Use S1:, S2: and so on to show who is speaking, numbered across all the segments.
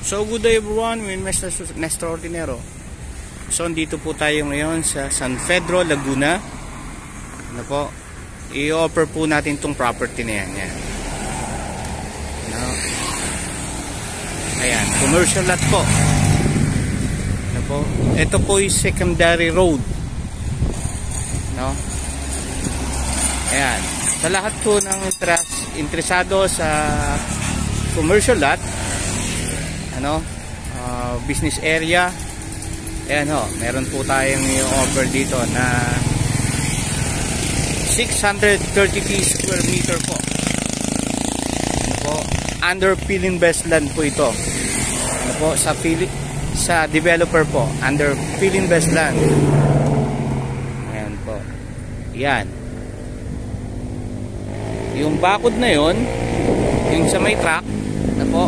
S1: So good day everyone, I'm Mr. Nestor Ordinero. So dito po tayo ngayon sa San Pedro, Laguna. Ano po, i-offer po natin tong property na yan. No. Ayan, commercial lot po. Ano po, ito po yung secondary road. No. Ayan, sa lahat po ng interesado sa commercial lot, business area, ayan ho, meron po tayong i-offer dito na 633 square meter po. Under Philinvest land po ito. Sa developer po, under Philinvest land. Ayan po. Yan. Yung bakod na yon, yung sa may track, po,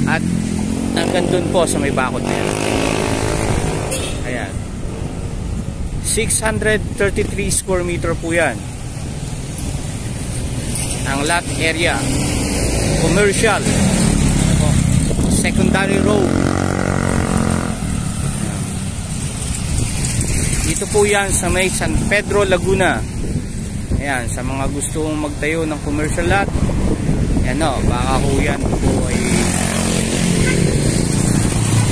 S1: at hanggang dun po sa may bakod na yan. Ayan, 633 square meter po yan ang lot area, commercial, secondary road. Dito po yan sa may San Pedro, Laguna. Ayan, sa mga gustong magtayo ng commercial lot, yan o, baka po yan po ay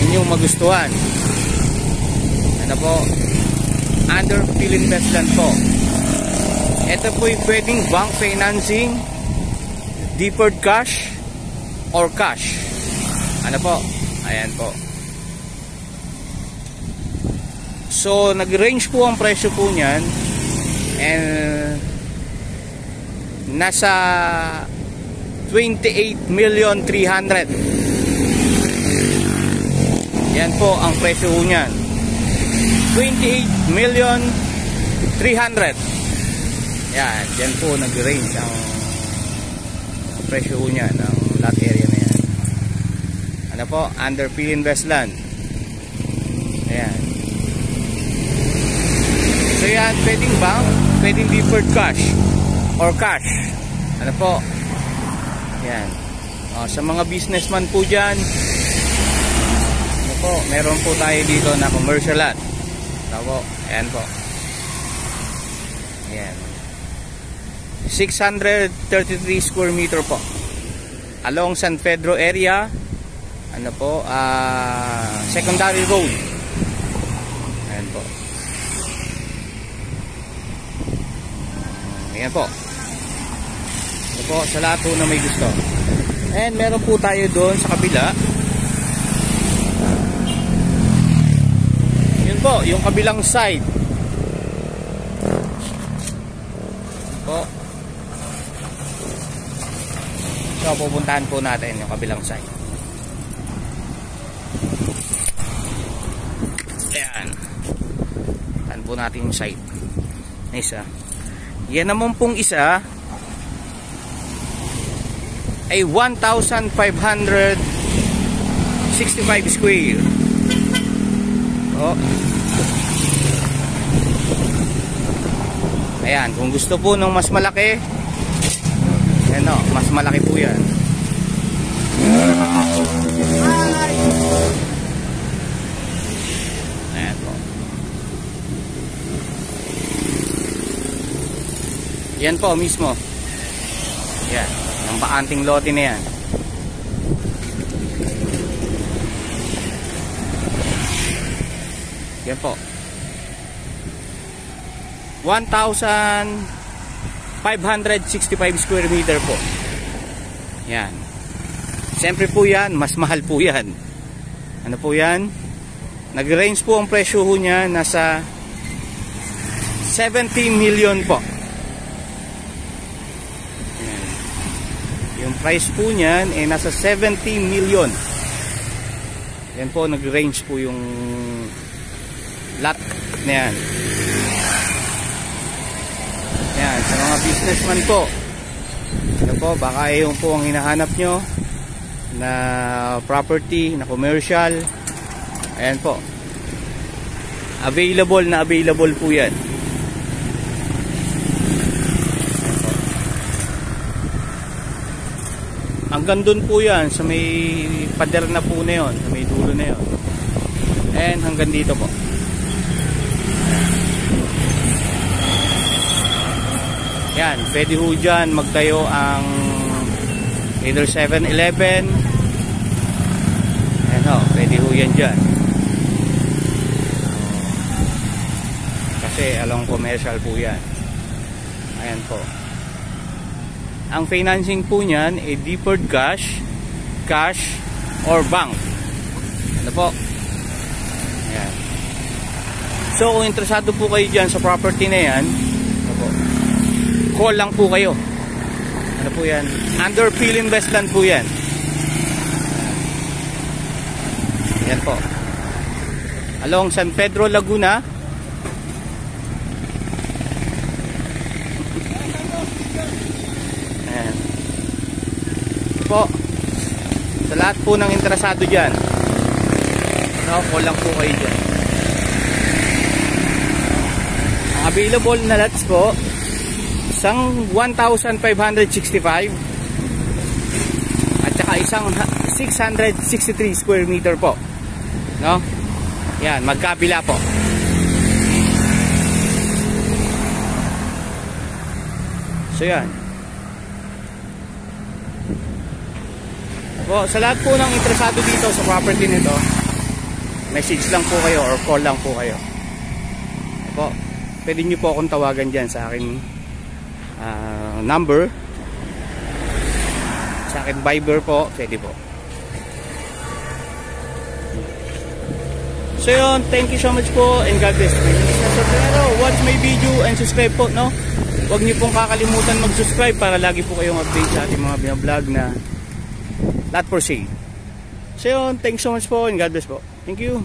S1: inyong magustuhan. Ano po, under Philinvest land po. Ito po yung pwedeng bank financing, deferred cash, or cash. Ano po, ayan po. So nag-range po ang presyo po niyan, and nasa 28,300,000. Yan po ang presyo niyan. 28,300,000. Yan, yan po nag-range ang presyo niyan, ang lot area na yan. Ano po, under Philinvest land. Ayan. So yan, pwedeng bank, pwedeng deferred cash or cash. Ano po? Yan. Sa mga businessman po dyan, ano po, meron po tayo dito na commercial lot. Ano po? Ayan po. Ayan. 633 square meter po. Along San Pedro area. Ano po? Secondary road. Ayan po. Ayan po. Ano po, sa lahat po na may gusto. And meron po tayo doon sa kabila. Yun po, yung kabilang side. Po. So pupuntahan po natin yung kabilang side. Ayan. Puntahan po natin yung side. Isa. Yan naman pong isa ay 1,565 square. Ayan, kung gusto po ng mas malaki, ayan o, mas malaki po yan. Ayan po. Yan po mismo. Yan, ang bakanting lote na yan. Yan po, 1,565 square meter po. Yan. Siyempre po yan, mas mahal po yan. Ano po yan? Nag-range po ang presyo niya, nasa 70 million po. Yan. Yung price po niyan ay nasa 70 million. Yan po, nag-range po yung lot na yan. Yan, sa mga businessman po, ano po, baka yung po ang hinahanap nyo na property, na commercial, ayan po, available po yan. hanggang dun po yan sa may pader na po na yun, sa may dulo na yun, and hanggang dito po. Yan, pwede ho dyan magtayo ang either 7-Eleven, and pwede ho yan dyan kasi along commercial po yan. Ayan po. Ang financing po niyan ay deferred cash, cash, or bank. Ano po? Ayan. So kung interesado po kayo dyan sa property na yan, ano po, call lang po kayo. Ano po yan? Under Philinvest po yan. Ayan po. Along San Pedro, Laguna. Ayan. Po. Sa lahat po ng interesado dyan, no, call lang po kayo dyan. Ang available na lots po, isang 1,565 at saka isang 663 square meter po, no? Yan, magkabila po. So yan po, sa lahat po ng interesado dito sa property nito, message lang po kayo or call lang po kayo po. Pwede nyo po akong tawagan dyan sa aking number, sa akin Viber po, pwede po. So yun, thank you so much po and God bless. Pero watch my video and subscribe po, no? Huwag niyo pong kakalimutan mag-subscribe para lagi po kayong update sa ating mga binablog na lot for sale. So yun, thanks so much po and God bless po. Thank you.